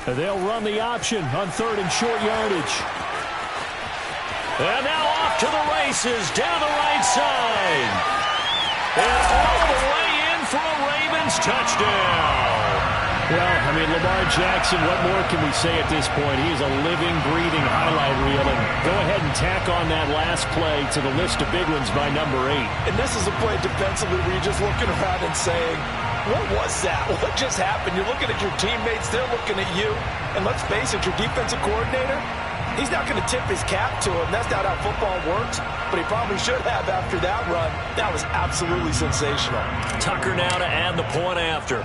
They'll run the option on 3rd and short yardage. And now off to the races down the right side. And all the way in for a Ravens touchdown. Well, I mean, Lamar Jackson, what more can we say at this point? He is a living, breathing highlight reel. And go ahead and tack on that last play to the list of big ones by number 8. And this is a play defensively where you're just looking around and saying, what was that? What just happened? You're looking at your teammates. They're looking at you. And let's face it, your defensive coordinator, he's not going to tip his cap to him. That's not how football works. But he probably should have after that run. That was absolutely sensational. Tucker now to add the point after.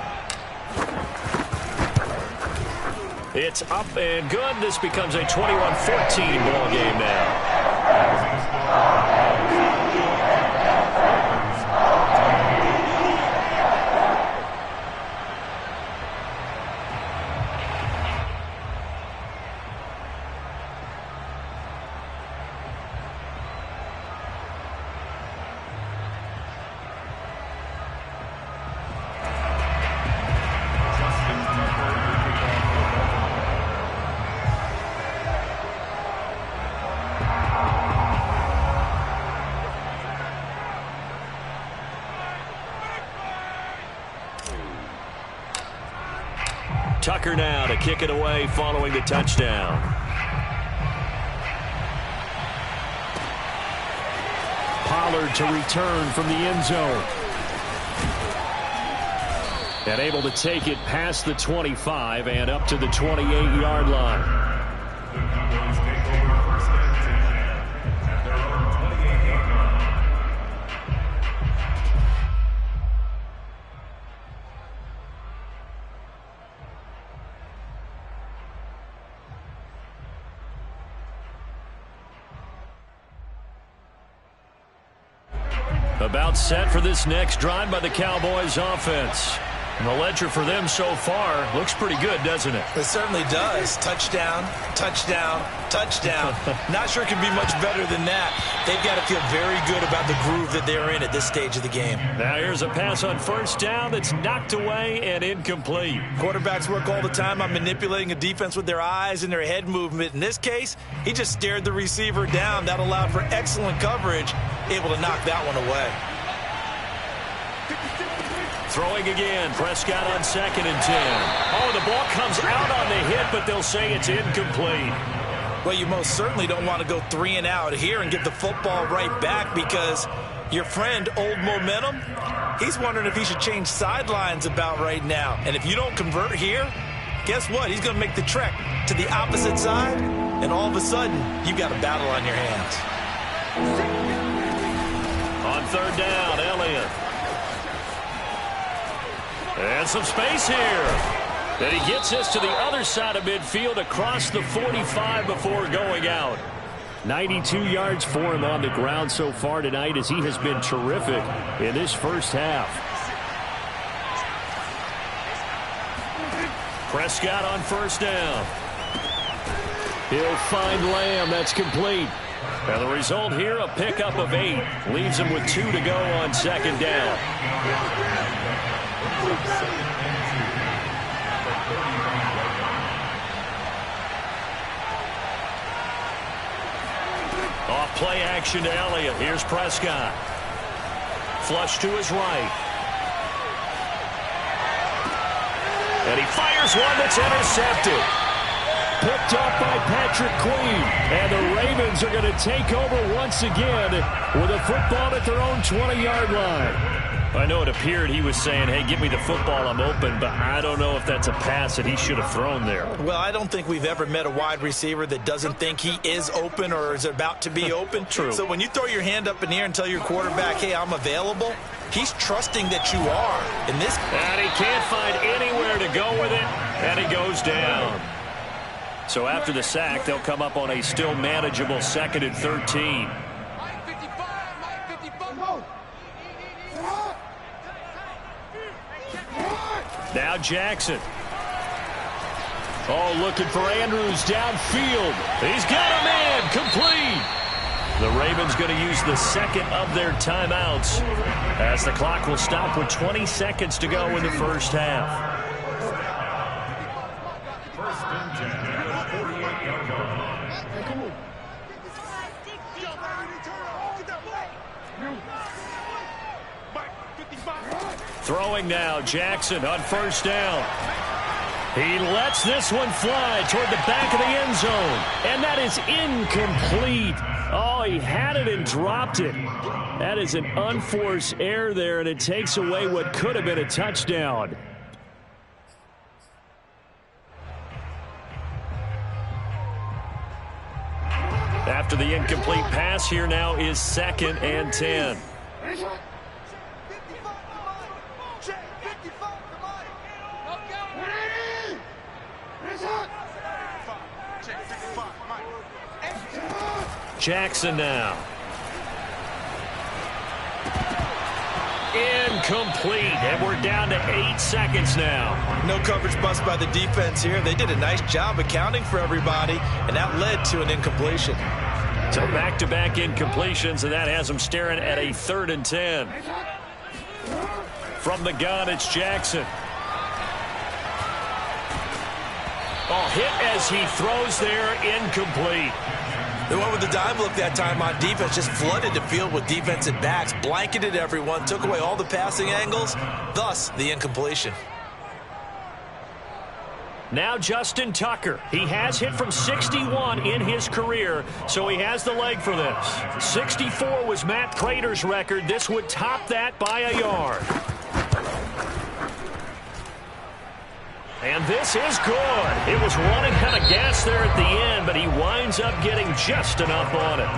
It's up and good. This becomes a 21-14 ball game now. Tucker now to kick it away following the touchdown. Pollard to return from the end zone. And able to take it past the 25 and up to the 28-yard line. About set for this next drive by the Cowboys offense. And the ledger for them so far looks pretty good, doesn't it? It certainly does. Touchdown, touchdown, touchdown. Not sure it can be much better than that. They've got to feel very good about the groove that they're in at this stage of the game. Now here's a pass on first down that's knocked away and incomplete. Quarterbacks work all the time on manipulating a defense with their eyes and their head movement. In this case, he just stared the receiver down. That allowed for excellent coverage, able to knock that one away. Throwing again, Prescott on 2nd and 10. Oh, the ball comes out on the hit, but they'll say it's incomplete. Well, you most certainly don't want to go 3 and out here and get the football right back because your friend, Old Momentum, he's wondering if he should change sidelines about right now. And if you don't convert here, guess what? He's going to make the trek to the opposite side, and all of a sudden, you've got a battle on your hands. On 3rd down, Elliott. And some space here. And he gets us to the other side of midfield across the 45 before going out. 92 yards for him on the ground so far tonight as he has been terrific in this first half. Prescott on 1st down. He'll find Lamb. That's complete. And the result here, a pickup of 8. Leaves him with 2 to go on 2nd down. Off play action to Elliott. Here's Prescott. Flush to his right. And he fires one that's intercepted. Picked up by Patrick Queen. And the Ravens are going to take over once again with a football at their own 20-yard line. I know it appeared he was saying, hey, give me the football, I'm open, but I don't know if that's a pass that he should have thrown there. Well, I don't think we've ever met a wide receiver that doesn't think he is open or is about to be open. True. So when you throw your hand up in the air and tell your quarterback, hey, I'm available, he's trusting that you are. And he can't find anywhere to go with it, and he goes down. So after the sack, they'll come up on a still manageable 2nd and 13. Now Jackson. Oh, looking for Andrews downfield. He's got him in. Complete. The Ravens going to use the 2nd of their timeouts as the clock will stop with 20 seconds to go in the first half. Throwing now, Jackson on first down. He lets this one fly toward the back of the end zone. And that is incomplete. Oh, he had it and dropped it. That is an unforced error there, and it takes away what could have been a touchdown. After the incomplete pass, here now is 2nd and 10. Jackson now. Incomplete, and we're down to 8 seconds now. No coverage bust by the defense here. They did a nice job accounting for everybody, and that led to an incompletion. So back-to-back incompletions, and that has them staring at a 3rd and 10. From the gun, it's Jackson. Oh, hit as he throws there, incomplete. They went with the dive look that time on defense, just flooded the field with defensive backs, blanketed everyone, took away all the passing angles, thus the incompletion. Now Justin Tucker. He has hit from 61 in his career, so he has the leg for this. 64 was Matt Prater's record. This would top that by a yard. And this is good. It was running out of gas there at the end, but he winds up getting just enough on it.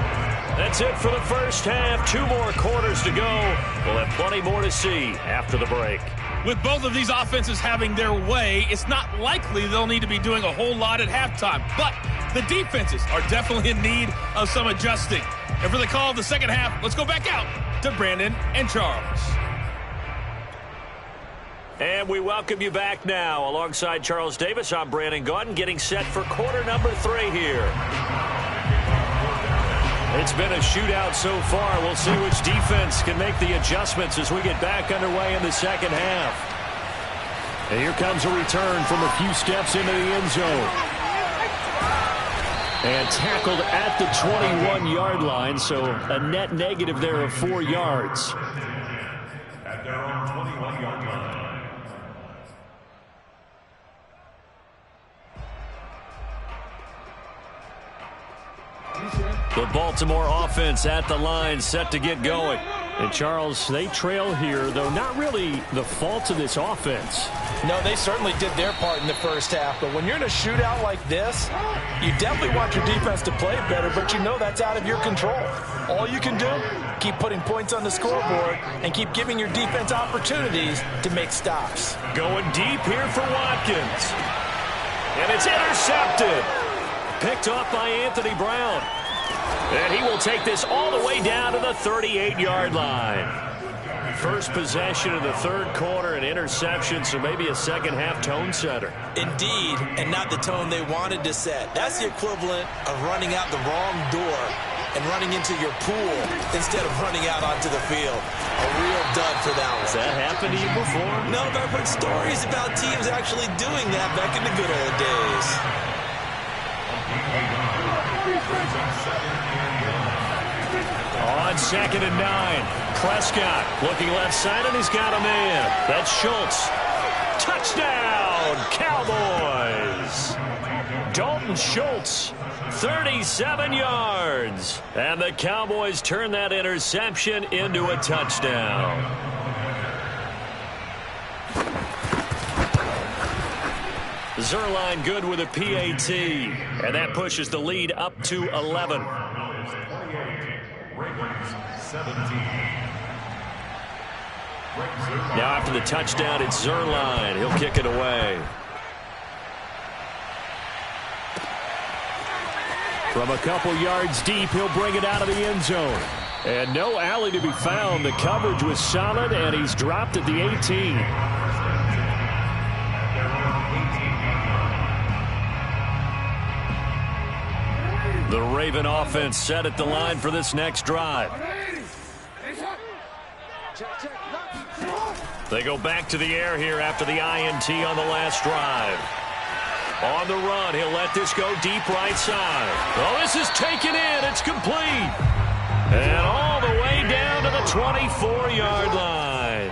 That's it for the first half. 2 more quarters to go. We'll have plenty more to see after the break. With both of these offenses having their way, it's not likely they'll need to be doing a whole lot at halftime. But the defenses are definitely in need of some adjusting. And for the call of the second half, let's go back out to Brandon and Charles. And we welcome you back now. Alongside Charles Davis, I'm Brandon Gaudin, getting set for quarter number 3 here. It's been a shootout so far. We'll see which defense can make the adjustments as we get back underway in the second half. And here comes a return from a few steps into the end zone. And tackled at the 21-yard line, so a net negative there of 4 yards. At their own 21-yard line. The Baltimore offense at the line, set to get going. And Charles, they trail here, though not really the fault of this offense. No, they certainly did their part in the first half, but when you're in a shootout like this, you definitely want your defense to play better, but you know that's out of your control. All you can do, keep putting points on the scoreboard and keep giving your defense opportunities to make stops. Going deep here for Watkins. And it's intercepted. Picked off by Anthony Brown. And he will take this all the way down to the 38-yard line. First possession of the 3rd quarter, an interception, so maybe a second-half tone setter. Indeed, and not the tone they wanted to set. That's the equivalent of running out the wrong door and running into your pool instead of running out onto the field. A real dud for that one. Has that happened to you before? No, but I've heard stories about teams actually doing that back in the good old days. On 2nd and 9, Prescott looking left side, and he's got a man. That's Schultz. Touchdown, Cowboys! Dalton Schultz, 37 yards. And the Cowboys turn that interception into a touchdown. Zerline good with a PAT, and that pushes the lead up to 11. Now after the touchdown, it's Zerline. He'll kick it away. From a couple yards deep, he'll bring it out of the end zone. And no alley to be found. The coverage was solid, and he's dropped at the 18. The Raven offense set at the line for this next drive. They go back to the air here after the INT on the last drive. On the run, he'll let this go deep right side. Oh, this is taken in. It's complete. And all the way down to the 24-yard line.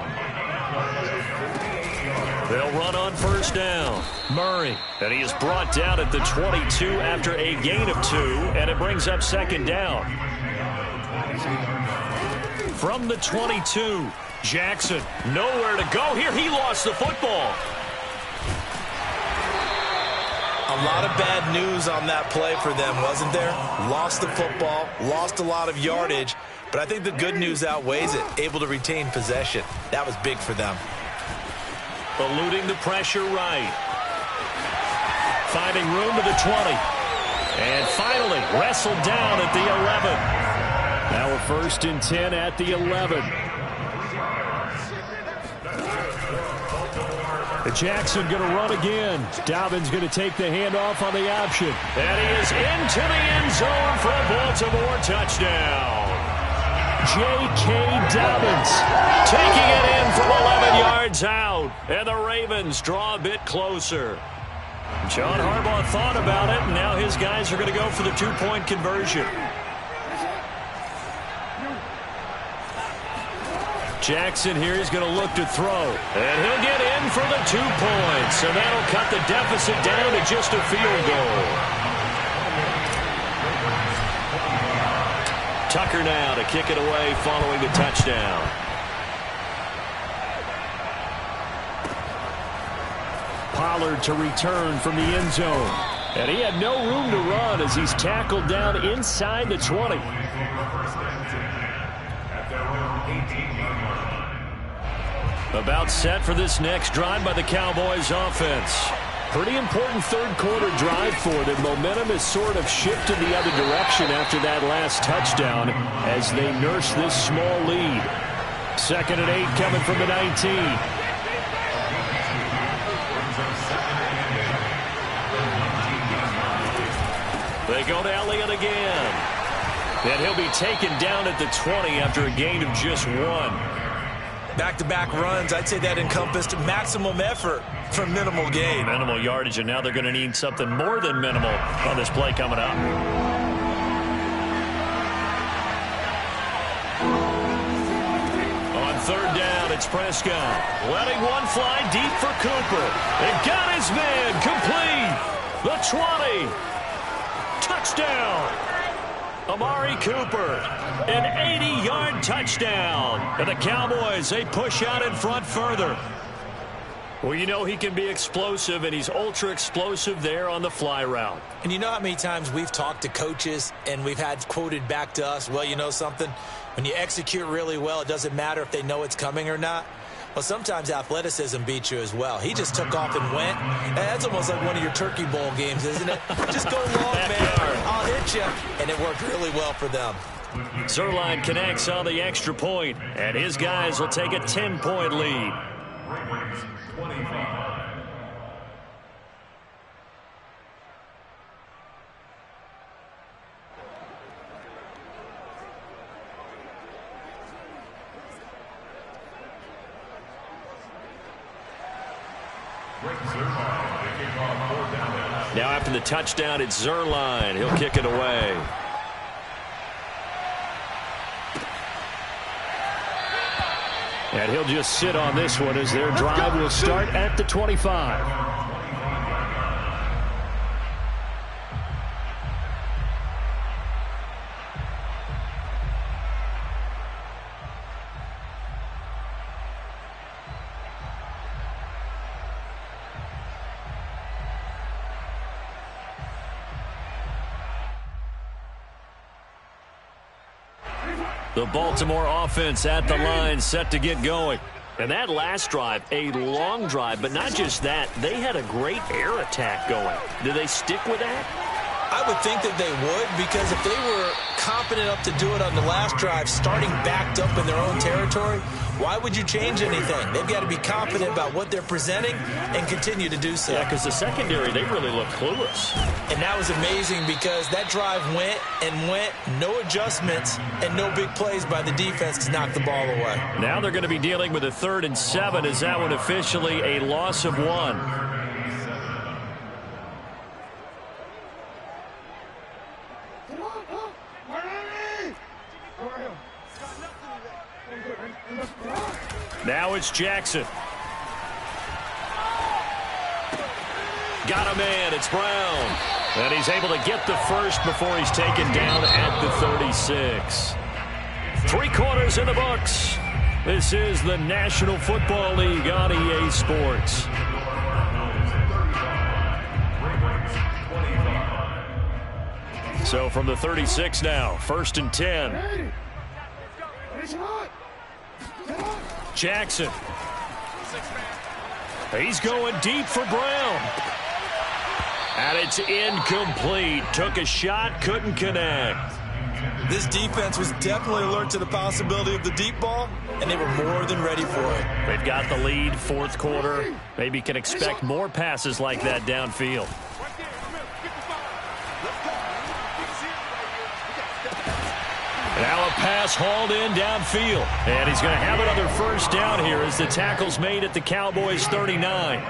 They'll run on first down. Murray, and he is brought down at the 22 after a gain of 2, and it brings up second down. From the 22, Jackson, nowhere to go here. He lost the football. A lot of bad news on that play for them, wasn't there? Lost the football, lost a lot of yardage, but I think the good news outweighs it. Able to retain possession. That was big for them. Eluding the pressure right. Finding room to the 20. And finally wrestled down at the 11. Now a 1st and 10 at the 11. Jackson going to run again. Dobbins going to take the handoff on the option. And he is into the end zone for a Baltimore touchdown. J.K. Dobbins taking it in from 11 yards out. And the Ravens draw a bit closer. John Harbaugh thought about it, and now his guys are going to go for the 2-point conversion. Jackson here is going to look to throw. And he'll get in for the 2 points. And that'll cut the deficit down to just a field goal. Tucker now to kick it away following the touchdown. Pollard to return from the end zone. And he had no room to run as he's tackled down inside the 20. About set for this next drive by the Cowboys offense. Pretty important third-quarter drive for them. Momentum has sort of shifted the other direction after that last touchdown as they nurse this small lead. 2nd and 8 coming from the 19. They go to Elliott again. And he'll be taken down at the 20 after a gain of just 1. Back-to-back runs, I'd say that encompassed maximum effort for minimal gain. Minimal yardage, and now they're going to need something more than minimal on this play coming up. On 3rd down, it's Prescott. Letting one fly deep for Cooper. They've got his man complete. The 20. Touchdown. Amari Cooper, an 80-yard touchdown. And the Cowboys, they push out in front further. Well, you know he can be explosive, and he's ultra-explosive there on the fly route. And you know how many times we've talked to coaches and we've had quoted back to us, well, you know something? When you execute really well, it doesn't matter if they know it's coming or not. Well, sometimes athleticism beats you as well. He just took off and went. And that's almost like one of your Turkey Bowl games, isn't it? Just go long, man. I'll hit you. And it worked really well for them. Zerline connects on the extra point, and his guys will take a 10-point lead. Now after the touchdown, it's Zerline. He'll kick it away. And he'll just sit on this one as their drive will start at the 25. The Baltimore offense at the line, set to get going. And that last drive, a long drive, but not just that. They had a great air attack going. Do they stick with that? I would think that they would, because if they were confident enough to do it on the last drive, starting backed up in their own territory, why would you change anything? They've got to be confident about what they're presenting and continue to do so. Yeah, because the secondary, they really look clueless. And that was amazing because that drive went and went, no adjustments, and no big plays by the defense to knock the ball away. Now they're going to be dealing with a 3rd and 7 as that one officially a loss of 1. Now it's Jackson. got a man. It's Brown. And he's able to get the first before he's taken down at the 36. 3 quarters in the books. This is the National Football League on EA Sports. So from the 36 now, 1st and 10. Jackson. He's going deep for Brown. And it's incomplete. Took a shot, couldn't connect. This defense was definitely alert to the possibility of the deep ball, and they were more than ready for it. They've got the lead, 4th quarter. Maybe can expect more passes like that downfield. Now a pass hauled in downfield. And he's going to have another first down here as the tackle's made at the Cowboys' 39.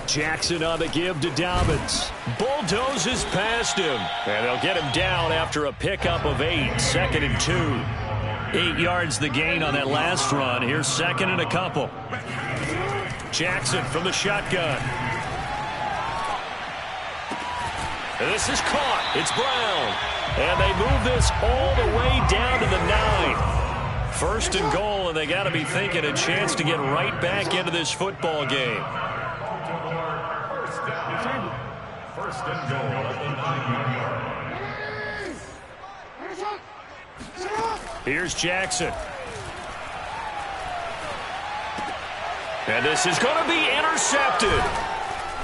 Jackson on the give to Dobbins. Bulldozes past him. And they'll get him down after a pickup of 8. 2nd and 2. 8 yards the gain on that last run. Here's 2nd and a couple. Jackson from the shotgun. And this is caught. It's Brown. And they move this all the way down to the 9. 1st and goal, and they got to be thinking a chance to get right back into this football game. First and goal at the 9-yard line. Here's Jackson. And this is going to be intercepted.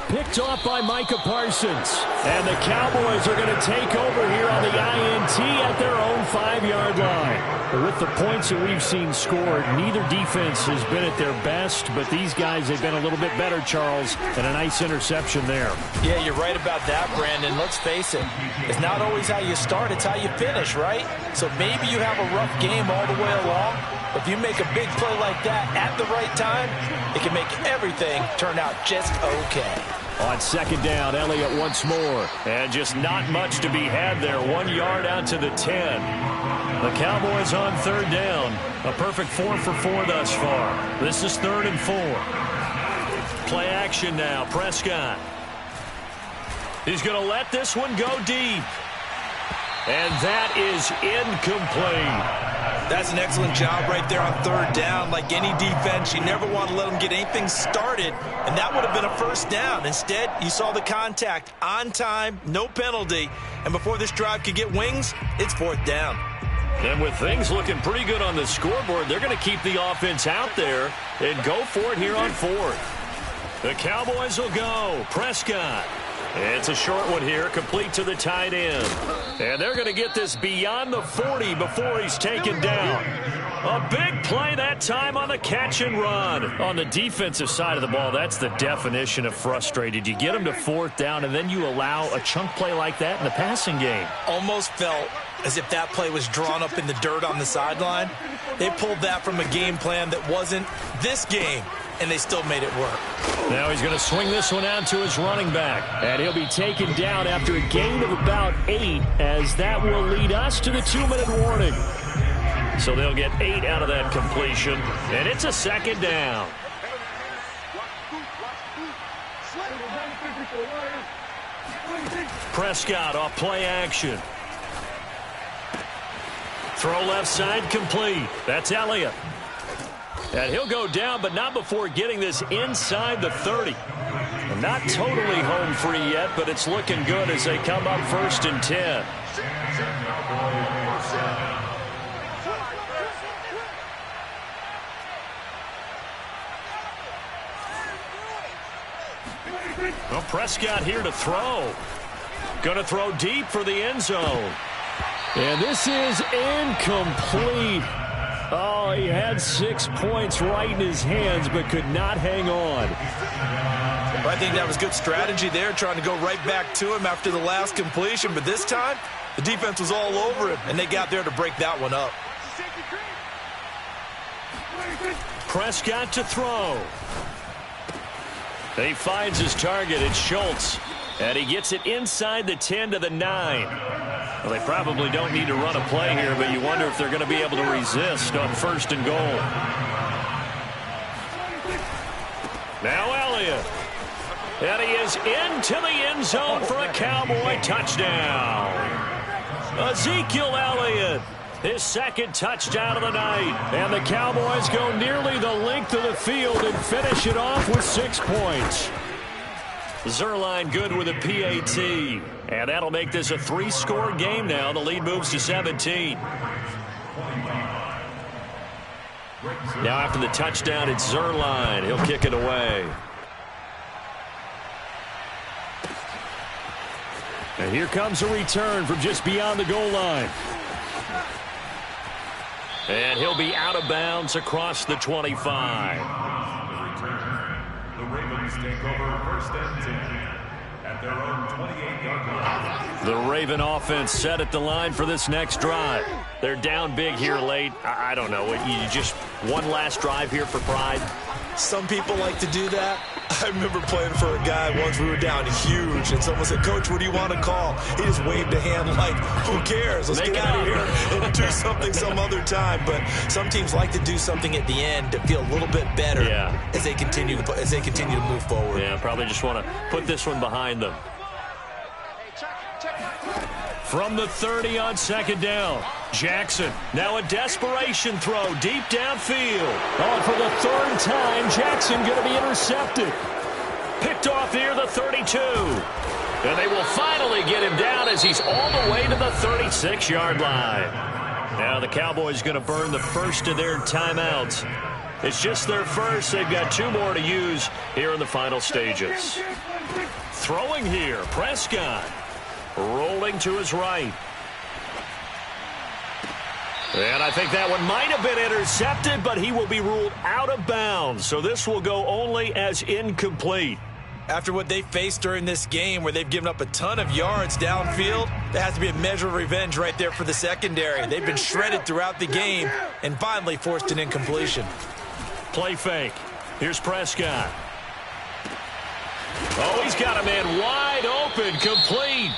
Picked off by Micah Parsons. And the Cowboys are going to take over here on the INT at their own 5-yard line. But with the points that we've seen scored, neither defense has been at their best, but these guys have been a little bit better, Charles, and a nice interception there. Yeah, you're right about that, Brandon. Let's face it. It's not always how you start, it's how you finish, right? So maybe you have a rough game all the way along. If you make a big play like that at the right time, it can make everything turn out just okay. On 2nd down, Elliott once more. And just not much to be had there. 1 yard out to the 10. The Cowboys on 3rd down. A perfect 4 for 4 thus far. This is 3rd and 4. Play action now. Prescott. He's going to let this one go deep. And that is incomplete. That's an excellent job right there on 3rd down. Like any defense, you never want to let them get anything started, and that would have been a first down. Instead, you saw the contact on time, no penalty, and before this drive could get wings, it's 4th down. And with things looking pretty good on the scoreboard, they're going to keep the offense out there and go for it here on 4th. The Cowboys will go. Prescott. It's a short one here, complete to the tight end. And they're going to get this beyond the 40 before he's taken down. A big play that time on the catch and run. On the defensive side of the ball, that's the definition of frustrated. You get them to 4th down, and then you allow a chunk play like that in the passing game. Almost felt as if that play was drawn up in the dirt on the sideline. They pulled that from a game plan that wasn't this game, and they still made it work. Now he's going to swing this one out to his running back. And he'll be taken down after a gain of about 8, as that will lead us to the 2-minute warning. So they'll get 8 out of that completion, and it's a 2nd down. Prescott off play action. Throw left side complete. That's Elliott. And he'll go down, but not before getting this inside the 30. And not totally home free yet, but it's looking good as they come up 1st and 10. Well, Prescott here to throw. Going to throw deep for the end zone. And this is incomplete. Oh, he had 6 points right in his hands, but could not hang on. I think that was good strategy there, trying to go right back to him after the last completion. But this time, the defense was all over him, and they got there to break that one up. Prescott to throw. He finds his target. It's Schultz. And he gets it inside the 10 to the 9. Well, they probably don't need to run a play here, but you wonder if they're going to be able to resist on 1st and goal. Now Elliott. And he is into the end zone for a Cowboy touchdown. Ezekiel Elliott, his second touchdown of the night. And the Cowboys go nearly the length of the field and finish it off with 6 points. Zerline good with a PAT. And that'll make this a 3-score game now. The lead moves to 17. Now after the touchdown, it's Zerline. He'll kick it away. And here comes a return from just beyond the goal line. And he'll be out of bounds across the 25. The Ravens take over first and 10 at their own 28-yard line. The Raven offense set at the line for this next drive. They're down big here late. I don't know. You just one last drive here for pride? Some people like to do that. I remember playing for a guy once. We were down huge, and someone said, "Coach, what do you want to call?" He just waved a hand like, "Who cares? Let's get out of here and do something some other time." But some teams like to do something at the end to feel a little bit better as they continue to move forward. Yeah, probably just want to put this one behind them. From the 30 on second down, Jackson. Now a desperation throw deep downfield. Oh, for the third time, Jackson going to be intercepted. Picked off near the 32. And they will finally get him down as he's all the way to the 36-yard line. Now the Cowboys going to burn the first of their timeouts. It's just their first. They've got 2 more to use here in the final stages. Throwing here, Prescott. Rolling to his right. And I think that one might have been intercepted, but he will be ruled out of bounds. So this will go only as incomplete. After what they faced during this game where they've given up a ton of yards downfield, there has to be a measure of revenge right there for the secondary. They've been shredded throughout the game and finally forced an incompletion. Play fake. Here's Prescott. Oh, he's got a man wide open, complete.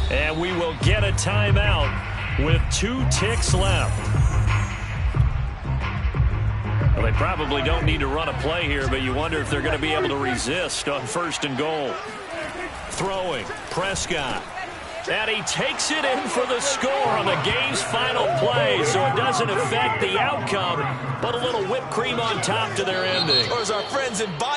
And we will get a timeout with 2 ticks left. Well, they probably don't need to run a play here, but you wonder if they're going to be able to resist on first and goal. Throwing, Prescott. And he takes it in for the score on the game's final play, so it doesn't affect the outcome, but a little whipped cream on top to their ending. Or as our friends in Bayou